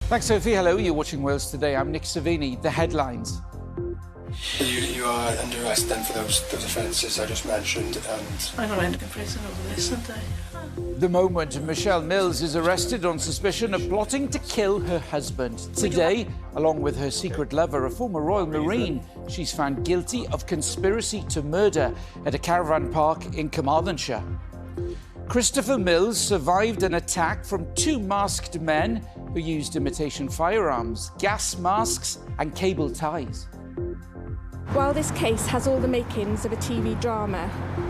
Thanks, Sophie. Hello, you're watching Wales Today. I'm Nick Savini. The headlines. You are under arrest then for those offences I just mentioned, and I don't end up in prison over this, don't I? The moment Michelle Mills is arrested on suspicion of plotting to kill her husband. Today, along with her secret lover, a former Royal Marine, she's found guilty of conspiracy to murder at a caravan park in Carmarthenshire. Christopher Mills survived an attack from two masked men who used imitation firearms, gas masks and cable ties. While this case has all the makings of a TV drama,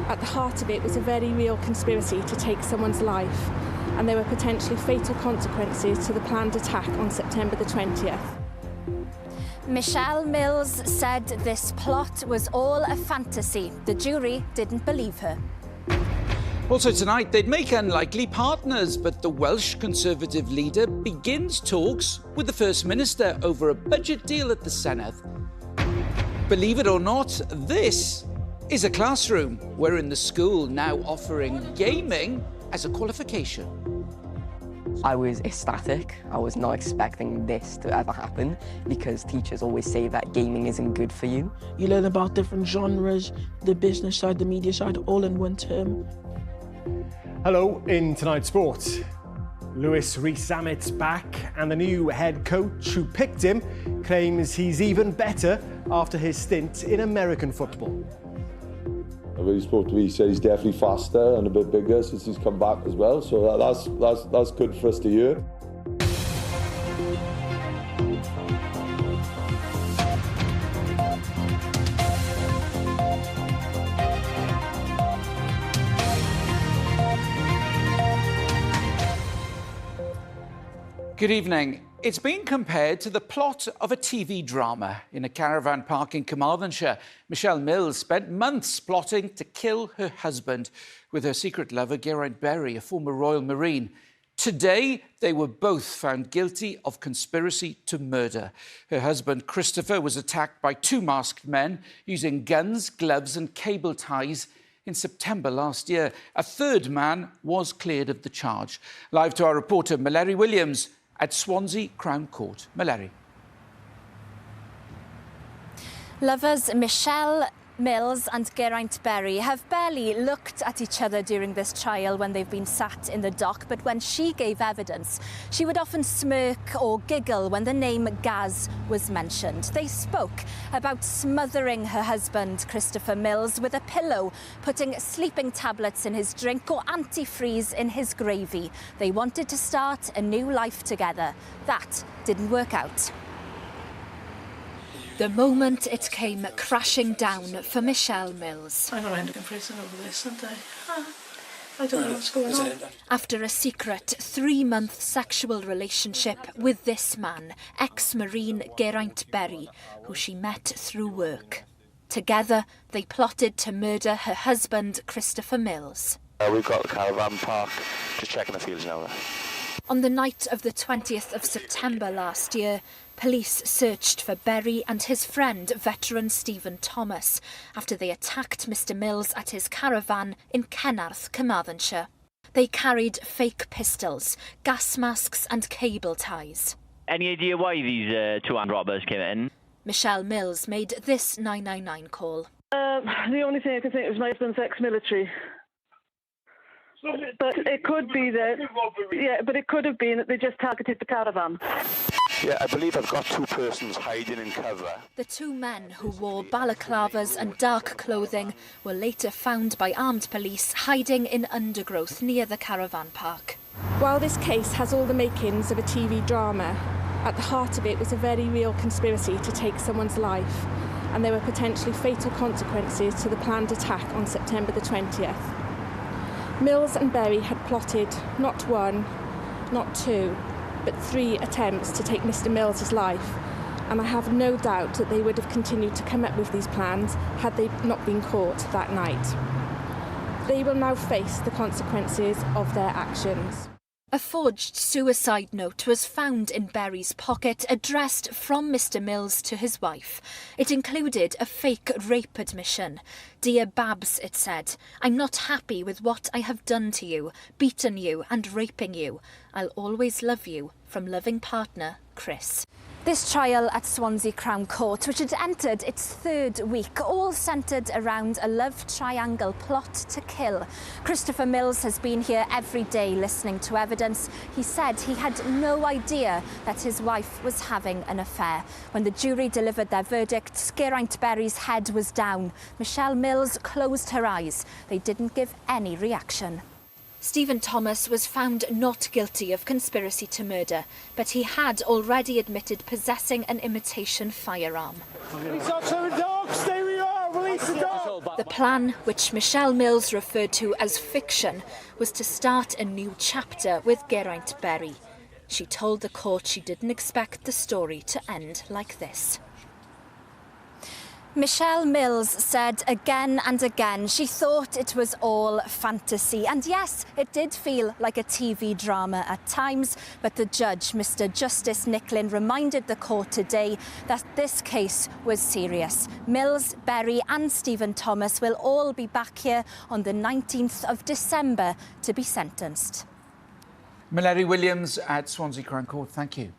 at the heart of it was a very real conspiracy to take someone's life, and there were potentially fatal consequences to the planned attack on September the 20th. Michelle Mills said this plot was all a fantasy. The jury didn't believe her. Also tonight, they'd make unlikely partners, but the Welsh Conservative leader begins talks with the First Minister over a budget deal at the Senedd. Believe it or not, this is a classroom. We're in the school now offering gaming as a qualification. I was ecstatic. I was not expecting this to ever happen because teachers always say that gaming isn't good for you. You learn about different genres, the business side, the media side, all in one term. Hello, in tonight's sport. Lewis Rees-Zammit's back, and the new head coach who picked him claims he's even better after his stint in American football. When he spoke to me, he said he's definitely faster and a bit bigger since he's come back as well, so that's good for us to hear. Good evening. It's been compared to the plot of a TV drama. In a caravan park in Carmarthenshire, Michelle Mills spent months plotting to kill her husband with her secret lover, Geraint Berry, a former Royal Marine. Today, they were both found guilty of conspiracy to murder. Her husband, Christopher, was attacked by two masked men using guns, gloves and cable ties in September last year. A third man was cleared of the charge. Live to our reporter, Mallory Williams, at Swansea Crown Court. Mallory. Lovers Michelle Mills and Geraint Berry have barely looked at each other during this trial when they've been sat in the dock, but when she gave evidence, she would often smirk or giggle when the name Gaz was mentioned. They spoke about smothering her husband, Christopher Mills, with a pillow, putting sleeping tablets in his drink or antifreeze in his gravy. They wanted to start a new life together. That didn't work out. The moment it came crashing down for Michelle Mills. I don't end up in prison over this, don't I? I don't know what's going on. After a secret 3-month sexual relationship with this man, ex-Marine Geraint Berry, who she met through work. Together, they plotted to murder her husband, Christopher Mills. We've got the caravan park, just checking the fields now. On the night of the 20th of September last year, police searched for Berry and his friend, veteran Stephen Thomas, after they attacked Mr Mills at his caravan in Cenarth, Carmarthenshire. They carried fake pistols, gas masks and cable ties. Any idea why these two armed robbers came in? Michelle Mills made this 999 call. The only thing I can think of is my husband's ex-military. But it could be that, but it could have been that they just targeted the caravan. Yeah, I believe I've got two persons hiding in cover. The two men who wore balaclavas and dark clothing were later found by armed police hiding in undergrowth near the caravan park. While this case has all the makings of a TV drama, at the heart of it was a very real conspiracy to take someone's life, and there were potentially fatal consequences to the planned attack on September the 20th. Mills and Berry had plotted not one, not two, but 3 attempts to take Mr Mills' life, and I have no doubt that they would have continued to come up with these plans had they not been caught that night. They will now face the consequences of their actions. A forged suicide note was found in Berry's pocket, addressed from Mr Mills to his wife. It included a fake rape admission. "Dear Babs," it said, "I'm not happy with what I have done to you, beaten you and raping you. I'll always love you from loving partner Chris. This trial at Swansea Crown Court, which had entered its third week, all centred around a love triangle plot to kill. Christopher Mills has been here every day listening to evidence. He said he had no idea that his wife was having an affair. When the jury delivered their verdict, Geraint Berry's head was down. Michelle Mills closed her eyes. They didn't give any reaction. Stephen Thomas was found not guilty of conspiracy to murder, but he had already admitted possessing an imitation firearm. The plan, which Michelle Mills referred to as fiction, was to start a new chapter with Geraint Berry. She told the court she didn't expect the story to end like this. Michelle Mills said again and again she thought it was all fantasy. And yes, it did feel like a TV drama at times, but the judge, Mr. Justice Nicklin, reminded the court today that this case was serious. Mills, Berry and Stephen Thomas will all be back here on the 19th of December to be sentenced. Mallory Williams at Swansea Crown Court, thank you.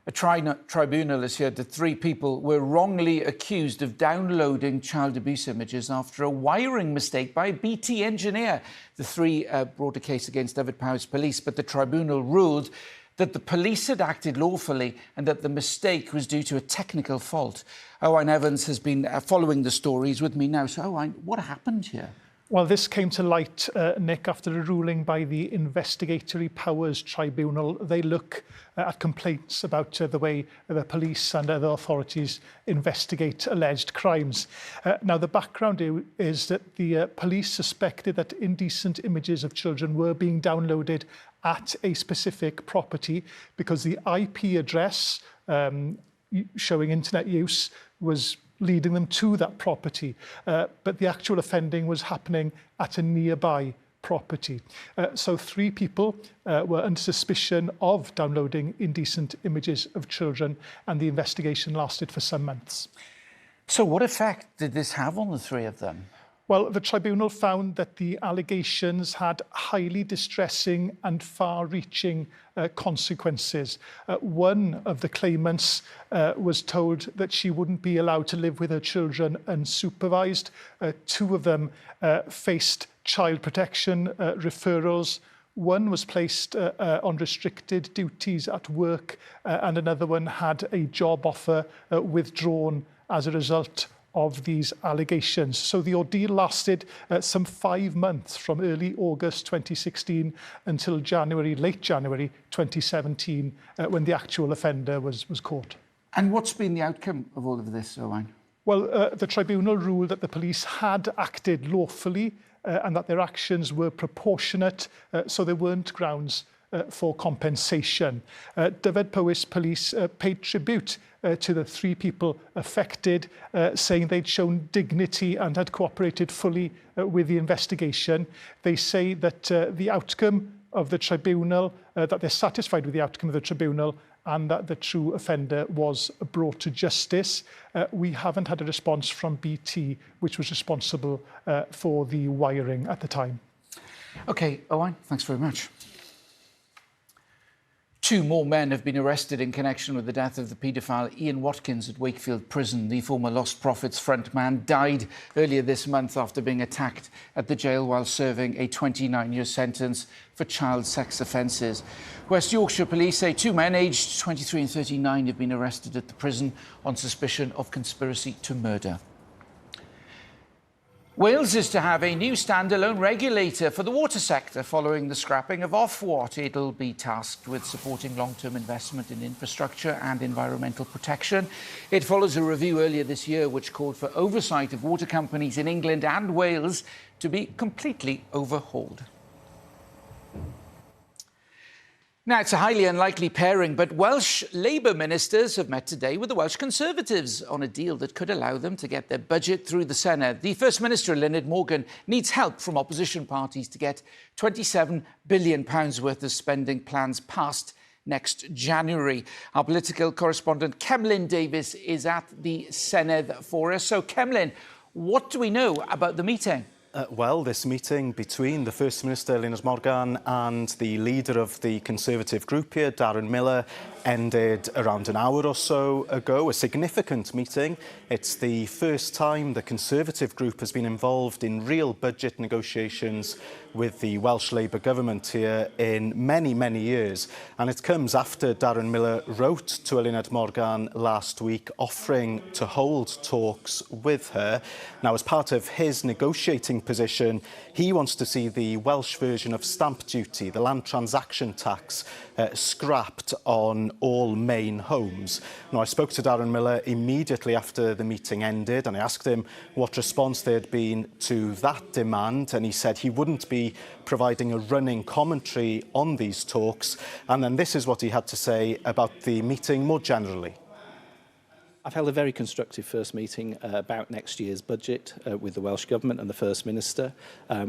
A tribunal has heard that 3 people were wrongly accused of downloading child abuse images after a wiring mistake by a BT engineer. The 3 brought a case against Dyfed-Powys Police, but the tribunal ruled that the police had acted lawfully and that the mistake was due to a technical fault. Owain Evans has been following the stories with me now. So, Owain, what happened here? Well, this came to light, Nick, after a ruling by the Investigatory Powers Tribunal. They look at complaints about the way the police and other authorities investigate alleged crimes. Now, the background is that the police suspected that indecent images of children were being downloaded at a specific property because the IP address showing internet use was leading them to that property, but the actual offending was happening at a nearby property. So 3 people were under suspicion of downloading indecent images of children, and the investigation lasted for some months. So what effect did this have on the 3 of them? Well, the tribunal found that the allegations had highly distressing and far-reaching consequences. One of the claimants was told that she wouldn't be allowed to live with her children unsupervised. 2 of them faced child protection referrals. One was placed on restricted duties at work, and another one had a job offer withdrawn as a result of these allegations. So the ordeal lasted some 5 months, from early August 2016 until late January 2017, when the actual offender was caught. And what's been the outcome of all of this, Owain? Well, the tribunal ruled that the police had acted lawfully and that their actions were proportionate, so there weren't grounds for compensation. Dyfed-Powys Police paid tribute to the 3 people affected, saying they'd shown dignity and had cooperated fully with the investigation. They say that the outcome of the tribunal, that they're satisfied with the outcome of the tribunal, and that the true offender was brought to justice. We haven't had a response from BT, which was responsible for the wiring at the time. OK, Owain, thanks very much. 2 more men have been arrested in connection with the death of the paedophile Ian Watkins at Wakefield Prison. The former Lost Prophets frontman died earlier this month after being attacked at the jail while serving a 29-year sentence for child sex offences. West Yorkshire Police say 2 men aged 23 and 39 have been arrested at the prison on suspicion of conspiracy to murder. Wales is to have a new standalone regulator for the water sector following the scrapping of Ofwat. It'll be tasked with supporting long-term investment in infrastructure and environmental protection. It follows a review earlier this year which called for oversight of water companies in England and Wales to be completely overhauled. Now, it's a highly unlikely pairing, but Welsh Labour ministers have met today with the Welsh Conservatives on a deal that could allow them to get their budget through the Senedd. The First Minister, Lyned Morgan, needs help from opposition parties to get £27 billion worth of spending plans passed next January. Our political correspondent, Cemlyn Davis, is at the Senedd for us. So, Cemlyn, what do we know about the meeting? Well, this meeting between the First Minister, Eluned Morgan, and the leader of the Conservative group here, Darren Millar, ended around an hour or so ago. A significant meeting. It's the first time the Conservative group has been involved in real budget negotiations with the Welsh Labour government here in many, many years. And it comes after Darren Millar wrote to Eluned Morgan last week offering to hold talks with her. Now, as part of his negotiating position, he wants to see the Welsh version of stamp duty, the land transaction tax, scrapped on all main homes. Now, I spoke to Darren Millar immediately after the meeting ended, and I asked him what response there had been to that demand, and he said he wouldn't be providing a running commentary on these talks. And then this is what he had to say about the meeting more generally. I've held a very constructive first meeting about next year's budget with the Welsh Government and the First Minister.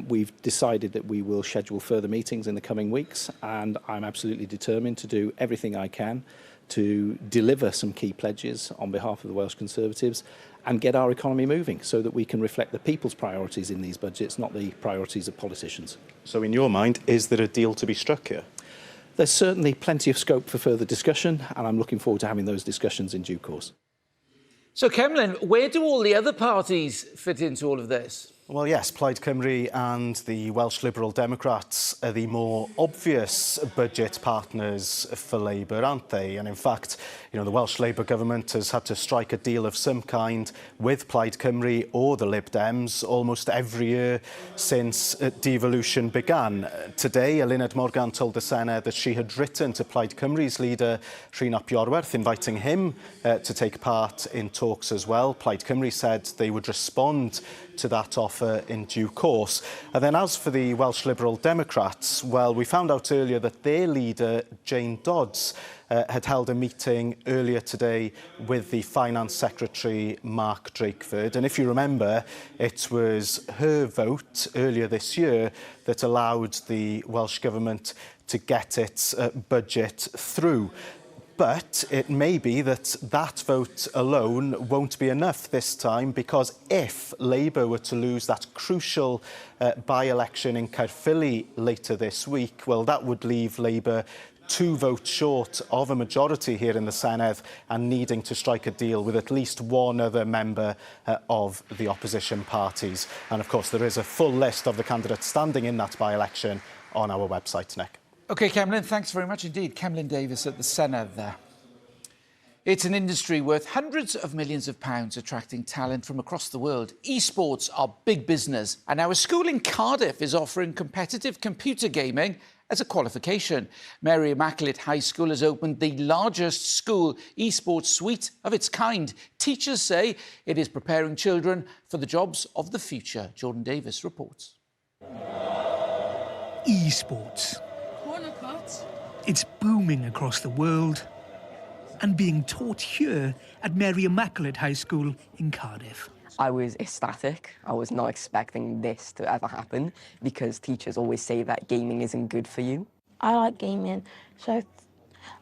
We've decided that we will schedule further meetings in the coming weeks, and I'm absolutely determined to do everything I can to deliver some key pledges on behalf of the Welsh Conservatives and get our economy moving so that we can reflect the people's priorities in these budgets, not the priorities of politicians. So in your mind, is there a deal to be struck here? There's certainly plenty of scope for further discussion, and I'm looking forward to having those discussions in due course. So, Cemlyn, where do all the other parties fit into all of this? Well, yes, Plaid Cymru and the Welsh Liberal Democrats are the more obvious budget partners for Labour, aren't they? And in fact, you know, the Welsh Labour government has had to strike a deal of some kind with Plaid Cymru or the Lib Dems almost every year since devolution began. Today, Eluned Morgan told the Senedd that she had written to Plaid Cymru's leader, Rhun ap Iorwerth, inviting him to take part in talks as well. Plaid Cymru said they would respond to that offer in due course. And then as for the Welsh Liberal Democrats, well, we found out earlier that their leader, Jane Dodds, had held a meeting earlier today with the Finance Secretary, Mark Drakeford. And if you remember, it was her vote earlier this year that allowed the Welsh Government to get its budget through. But it may be that that vote alone won't be enough this time, because if Labour were to lose that crucial by-election in Caerphilly later this week, well, that would leave Labour 2 votes short of a majority here in the Senedd and needing to strike a deal with at least one other member of the opposition parties. And of course, there is a full list of the candidates standing in that by-election on our website, Nick. OK, Cemlyn, thanks very much indeed. Cemlyn Davis at the Senedd there. It's an industry worth hundreds of millions of pounds, attracting talent from across the world. Esports are big business, and now a school in Cardiff is offering competitive computer gaming as a qualification. Mary Immaculate High School has opened the largest school esports suite of its kind. Teachers say it is preparing children for the jobs of the future. Jordan Davis reports. Esports. It's booming across the world and being taught here at Mary Immaculate High School in Cardiff. I was ecstatic. I was not expecting this to ever happen, because teachers always say that gaming isn't good for you. I like gaming, so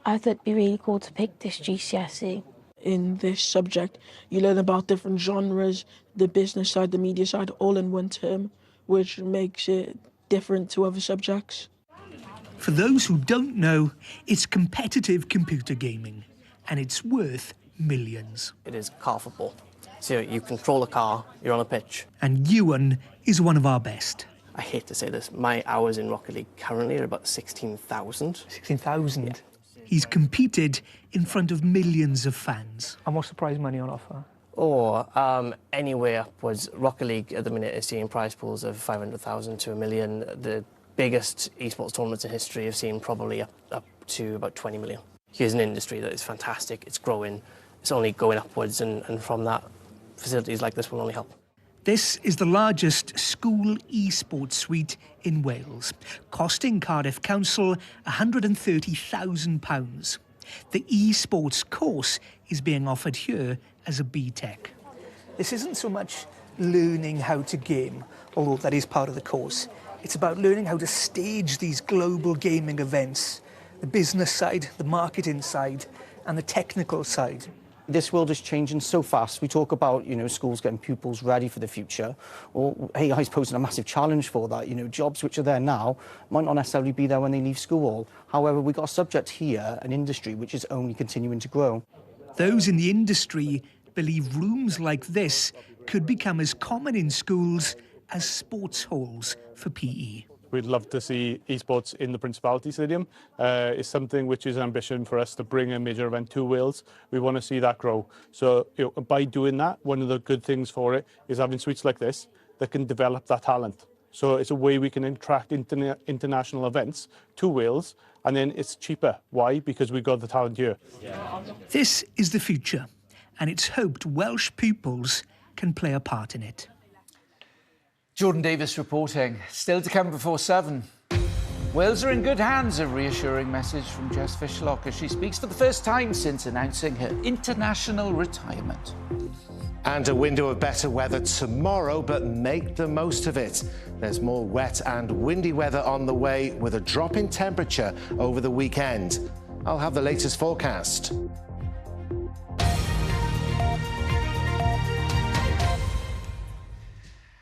I thought it'd be really cool to pick this GCSE. In this subject, you learn about different genres, the business side, the media side, all in one term, which makes it different to other subjects. For those who don't know, it's competitive computer gaming, and it's worth millions. It is car football. So you control a car, you're on a pitch. And Ewan is one of our best. I hate to say this, my hours in Rocket League currently are about 16,000. 16,000? Yeah. He's competed in front of millions of fans. And what's the prize money on offer? Anywhere upwards. Rocket League at the minute is seeing prize pools of 500,000 to $1 million. The biggest esports tournaments in history have seen probably up to about 20 million. Here's an industry that is fantastic, it's growing, it's only going upwards, and from that, facilities like this will only help. This is the largest school esports suite in Wales, costing Cardiff Council £130,000. The esports course is being offered here as a BTEC. This isn't so much learning how to game, although that is part of the course. It's about learning how to stage these global gaming events, the business side, the marketing side, and the technical side. This world is changing so fast. We talk about, schools getting pupils ready for the future. Well, AI is posing a massive challenge for that. Jobs which are there now might not necessarily be there when they leave school. However, we've got a subject here, an industry, which is only continuing to grow. Those in the industry believe rooms like this could become as common in schools as sports halls for PE. We'd love to see esports in the Principality Stadium. It's something which is an ambition for us to bring a major event to Wales. We want to see that grow. So by doing that, one of the good things for it is having suites like this that can develop that talent. So it's a way we can attract international events to Wales, and then it's cheaper. Why? Because we've got the talent here. This is the future, and it's hoped Welsh pupils can play a part in it. Jordan Davis reporting. Still to come before 7. Wales are in good hands, a reassuring message from Jess Fishlock as she speaks for the first time since announcing her international retirement. And a window of better weather tomorrow, but make the most of it. There's more wet and windy weather on the way with a drop in temperature over the weekend. I'll have the latest forecast.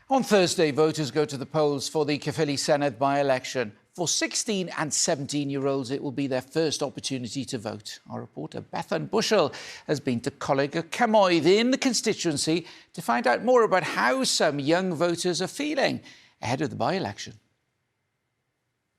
On Thursday, voters go to the polls for the Caerphilly Senedd by-election. For 16 and 17-year-olds, it will be their first opportunity to vote. Our reporter Bethan Bushell has been to Coleg y Cymoedd in the constituency to find out more about how some young voters are feeling ahead of the by-election.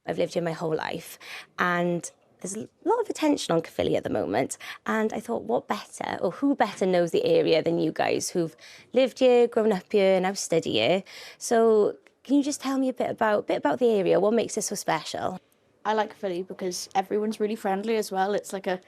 I've lived here my whole life, and there's a lot of attention on Caerphilly at the moment, and I thought, what better, or who better knows the area than you guys who've lived here, grown up here, now study here. So can you just tell me a bit about the area? What makes it so special? I like Caerphilly because everyone's really friendly as well. It's a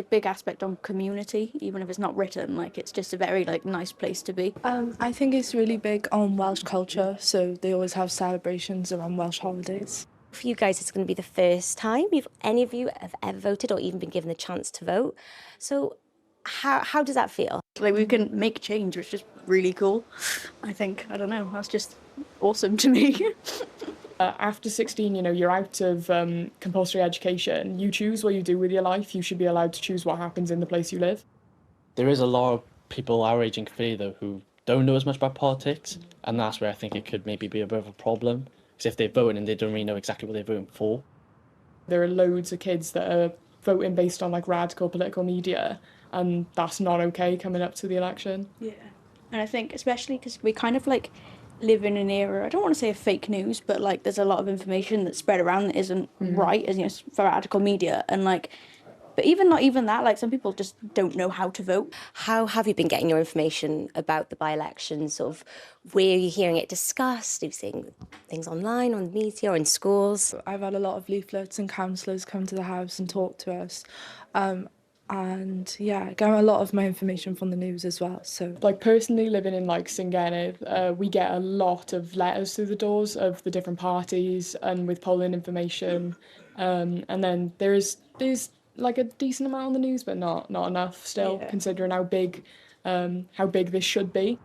big aspect on community, even if it's not written. It's just a very nice place to be. I think it's really big on Welsh culture, so they always have celebrations around Welsh holidays. For you guys, it's going to be the first time any of you have ever voted or even been given the chance to vote. So how does that feel? We can make change, which is really cool. I don't know, that's just awesome to me. After 16, you're out of compulsory education. You choose what you do with your life. You should be allowed to choose what happens in the place you live. There is a lot of people our age in Caerphilly, though, who don't know as much about politics, and that's where I think it could maybe be a bit of a problem. Because if they're voting and they don't really know exactly what they're voting for. There are loads of kids that are voting based on radical political media, and that's not okay coming up to the election. Yeah, and I think especially because we kind of live in an era, I don't want to say of fake news, but there's a lot of information that's spread around that isn't right, as for radical media, and but not even that, some people just don't know how to vote. How have you been getting your information about the by-election? Sort of where are you hearing it discussed? Are you seeing things online, on the media, or in schools? I've had a lot of leaflets and councillors come to the house and talk to us. And yeah, I get a lot of my information from the news as well. So, personally living in Senedd, we get a lot of letters through the doors of the different parties and with polling information. And then there's a decent amount on the news, but not enough still, considering how big this should be.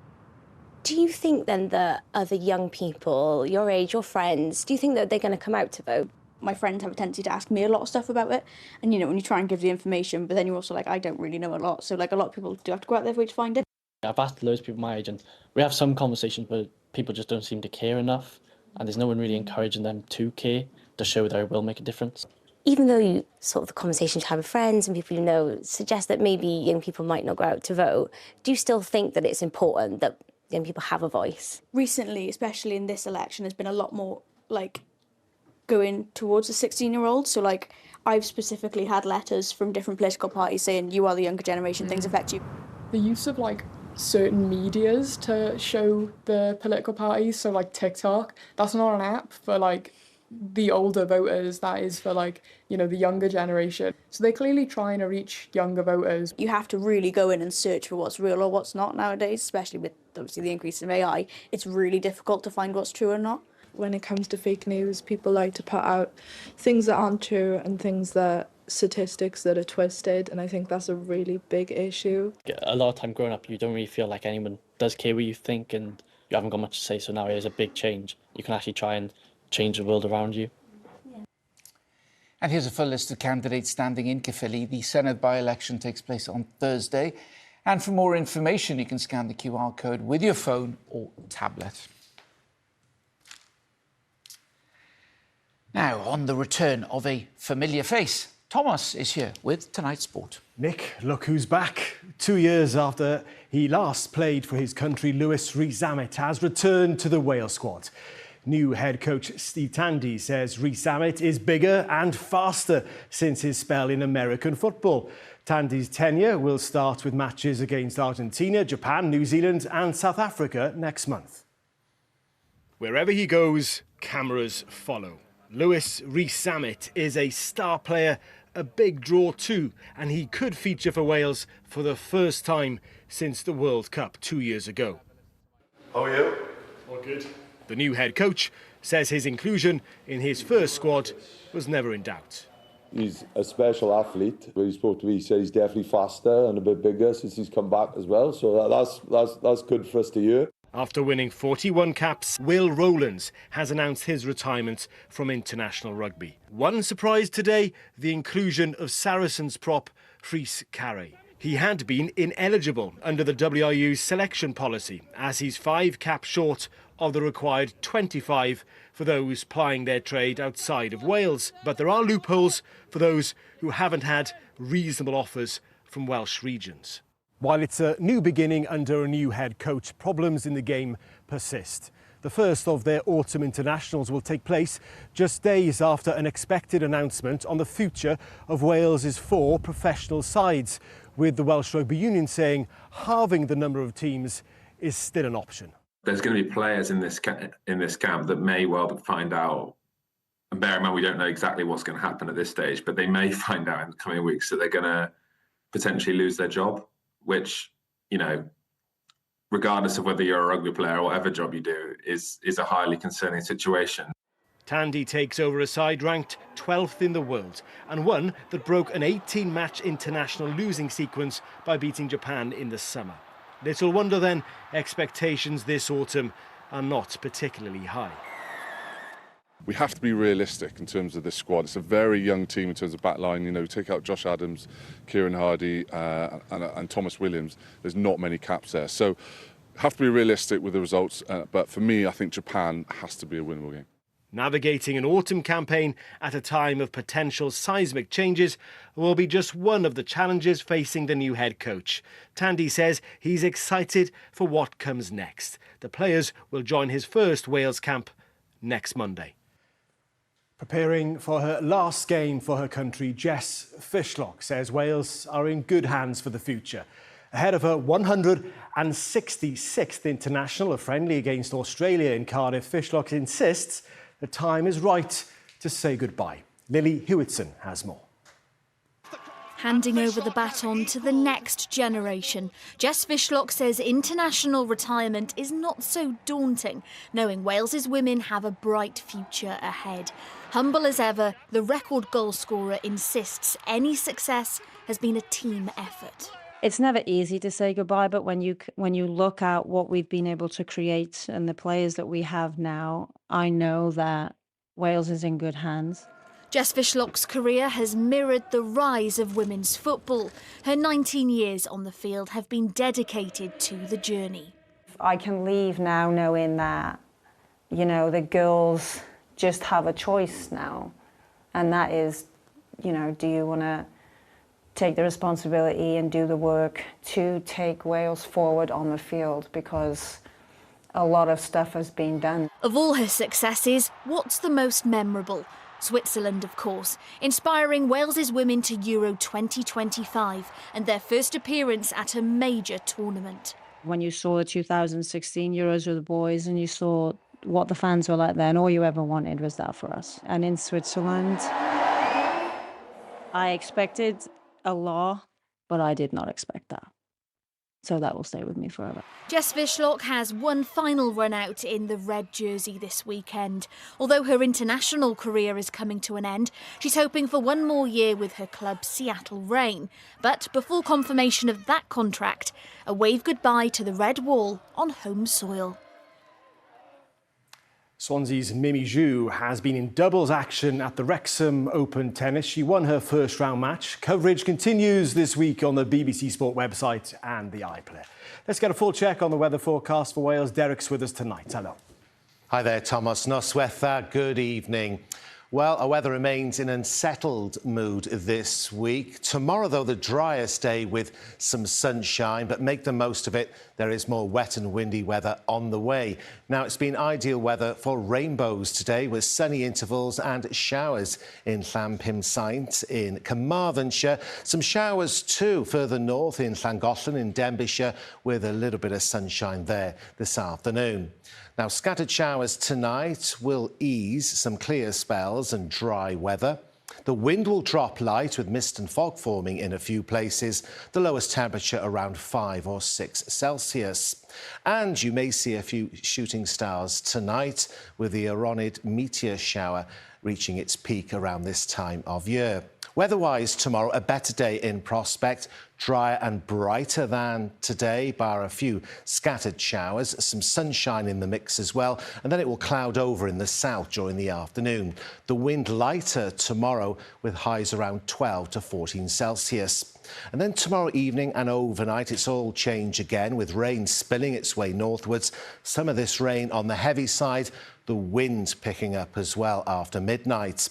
Do you think then that other young people, your age, your friends, do you think that they're going to come out to vote? My friends have a tendency to ask me a lot of stuff about it, and when you try and give the information, but then you're also I don't really know a lot, so a lot of people do have to go out their way to find it. I've asked loads of people my age, and we have some conversations, but people just don't seem to care enough, and there's no one really encouraging them to care, to show that it will make a difference. Even though you the conversations you have with friends and people you know suggest that maybe young people might not go out to vote, do you still think that it's important that young people have a voice? Recently, especially in this election, there's been a lot more going towards the 16-year-olds. So I've specifically had letters from different political parties saying you are the younger generation, things affect you. The use of certain medias to show the political parties, so TikTok, that's not an app for the older voters, that is for the younger generation. So they're clearly trying to reach younger voters. You have to really go in and search for what's real or what's not nowadays, especially with obviously the increase in AI. It's really difficult to find what's true or not. When it comes to fake news, people like to put out things that aren't true and statistics that are twisted, and I think that's a really big issue. A lot of time growing up, you don't really feel like anyone does care what you think, and you haven't got much to say, so now there's a big change. You can actually try and change the world around you. And here's a full list of candidates standing in Caerphilly. The Senedd by-election takes place on Thursday. And for more information, you can scan the QR code with your phone or tablet. Now, on the return of a familiar face, Thomas is here with tonight's sport. Nick, look who's back. 2 years after he last played for his country, Lewis Rhys-Zammit has returned to the Wales squad. New head coach Steve Tandy says Rhys-Zammit is bigger and faster since his spell in American football. Tandy's tenure will start with matches against Argentina, Japan, New Zealand and South Africa next month. Wherever he goes, cameras follow. Lewis Rhys-Zammit is a star player, a big draw too, and he could feature for Wales for the first time since the World Cup 2 years ago. How are you? All good. The new head coach says his inclusion in his first squad was never in doubt. He's a special athlete. When he spoke to me, he said he's definitely faster and a bit bigger since he's come back as well. So that's good for us to hear. After winning 41 caps, Will Rowlands has announced his retirement from international rugby. One surprise today, the inclusion of Saracens prop Rhys Carré. He had been ineligible under the WRU's selection policy, as he's 5 caps short of the required 25 for those plying their trade outside of Wales. But there are loopholes for those who haven't had reasonable offers from Welsh regions. While it's a new beginning under a new head coach, problems in the game persist. The first of their autumn internationals will take place just days after an expected announcement on the future of Wales's 4 professional sides, with the Welsh Rugby Union saying halving the number of teams is still an option. There's going to be players in this camp that may well find out, and bear in mind we don't know exactly what's going to happen at this stage, but they may find out in the coming weeks that they're going to potentially lose their job, which, you know, regardless of whether you're a rugby player or whatever job you do, is a highly concerning situation. Tandy takes over a side ranked 12th in the world and one that broke an 18-match international losing sequence by beating Japan in the summer. Little wonder then expectations this autumn are not particularly high. We have to be realistic in terms of this squad. It's a very young team in terms of backline. You know, take out Josh Adams, Kieran Hardy and Thomas Williams. There's not many caps there. So have to be realistic with the results. But for me, I think Japan has to be a winnable game. Navigating an autumn campaign at a time of potential seismic changes will be just one of the challenges facing the new head coach. Tandy says he's excited for what comes next. The players will join his first Wales camp next Monday. Preparing for her last game for her country, Jess Fishlock says Wales are in good hands for the future. Ahead of her 166th international, a friendly against Australia in Cardiff, Fishlock insists the time is right to say goodbye. Lily Hewitson has more. Handing over the baton to the next generation, Jess Fishlock says international retirement is not so daunting, knowing Wales's women have a bright future ahead. Humble as ever, the record goal scorer insists any success has been a team effort. It's never easy to say goodbye, but when you look at what we've been able to create and the players that we have now, I know that Wales is in good hands. Jess Fishlock's career has mirrored the rise of women's football. Her 19 years on the field have been dedicated to the journey. I can leave now knowing that, you know, the girls just have a choice now. And that is, you know, do you want to take the responsibility and do the work to take Wales forward on the field, because a lot of stuff has been done. Of all her successes, what's the most memorable? Switzerland, of course, inspiring Wales's women to Euro 2025 and their first appearance at a major tournament. When you saw the 2016 Euros with the boys and you saw what the fans were like then, all you ever wanted was that for us. And in Switzerland, I expected a lot, but I did not expect that. So that will stay with me forever. Jess Fishlock has one final run out in the red jersey this weekend. Although her international career is coming to an end, she's hoping for one more year with her club Seattle Reign. But before confirmation of that contract, a wave goodbye to the red wall on home soil. Swansea's Mimi Zhu has been in doubles action at the Wrexham Open Tennis. She won her first round match. Coverage continues this week on the BBC Sport website and the iPlayer. Let's get a full check on the weather forecast for Wales. Derek's with us tonight. Hello. Hi there, Thomas Noswetha. Good evening. Well, our weather remains in an unsettled mood this week. Tomorrow, though, the driest day with some sunshine, but make the most of it. There is more wet and windy weather on the way. Now, it's been ideal weather for rainbows today with sunny intervals and showers in Llanpimsaint in Carmarthenshire. Some showers too further north in Llangollen in Denbighshire with a little bit of sunshine there this afternoon. Now, scattered showers tonight will ease some clear spells and dry weather. The wind will drop light with mist and fog forming in a few places. The lowest temperature around 5 or 6 Celsius. And you may see a few shooting stars tonight with the Aeronid meteor shower reaching its peak around this time of year. Weather-wise, tomorrow, a better day in prospect, drier and brighter than today, bar a few scattered showers, some sunshine in the mix as well, and then it will cloud over in the south during the afternoon. The wind lighter tomorrow with highs around 12 to 14 Celsius. And then tomorrow evening and overnight, it's all change again with rain spilling its way northwards. Some of this rain on the heavy side, the wind picking up as well after midnight.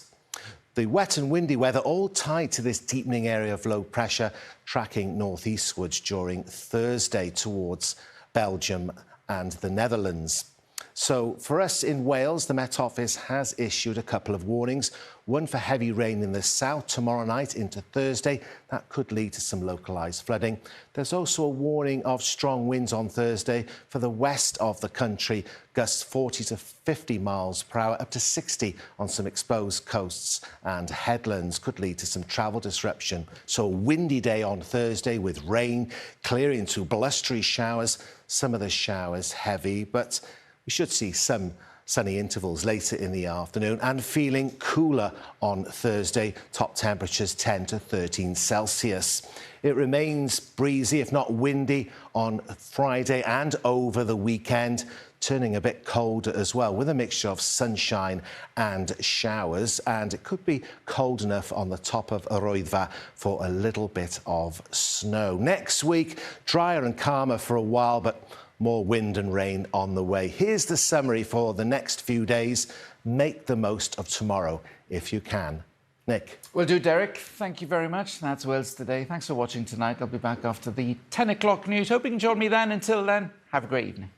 The wet and windy weather all tied to this deepening area of low pressure tracking northeastwards during Thursday towards Belgium and the Netherlands. So for us in Wales, the Met Office has issued a couple of warnings. One for heavy rain in the south tomorrow night into Thursday. That could lead to some localised flooding. There's also a warning of strong winds on Thursday for the west of the country. Gusts 40 to 50 miles per hour, up to 60 on some exposed coasts and headlands. Could lead to some travel disruption. So a windy day on Thursday with rain, clearing to blustery showers. Some of the showers heavy, but we should see some sunny intervals later in the afternoon and feeling cooler on Thursday. Top temperatures 10 to 13 Celsius. It remains breezy, if not windy, on Friday and over the weekend, turning a bit colder as well with a mixture of sunshine and showers. And it could be cold enough on the top of Aroidva for a little bit of snow. Next week, drier and calmer for a while, but more wind and rain on the way. Here's the summary for the next few days. Make the most of tomorrow if you can. Nick. Will do, Derek. Thank you very much. That's Wales Today. Thanks for watching tonight. I'll be back after the 10 o'clock news. Hope you can join me then. Until then, have a great evening.